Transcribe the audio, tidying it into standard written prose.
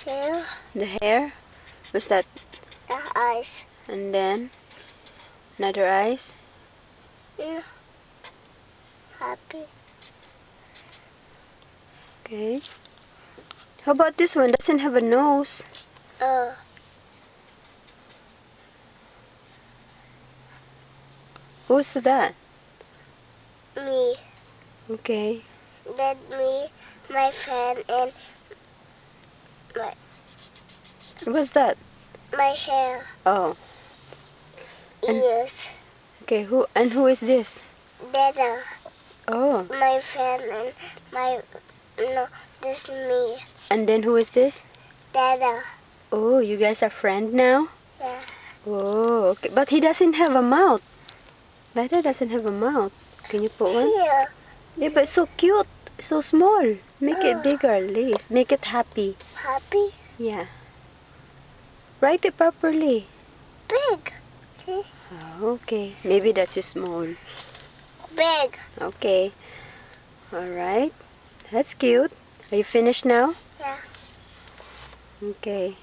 Hair. The hair? What's that? The eyes. And then another eyes. Yeah. Happy. Okay. How about this one? Doesn't have a nose. Who's that? Me. Okay. That me, my friend, and What's that? my hair. Oh. Ears. Okay. Who is this? Dada. Oh. My friend and this is me. And then who is this? Dada. Oh, you guys are friends now? Yeah. Oh, okay. But he doesn't have a mouth. Dada doesn't have a mouth. Can you put one? Here. Yeah, but it's so cute. So small. Make it bigger, Liz. Make it happy. Happy. Yeah. Write it properly. Big. See? Oh, okay. Maybe that's small. Big. Okay. Alright. That's cute. Are you finished now? Yeah. Okay.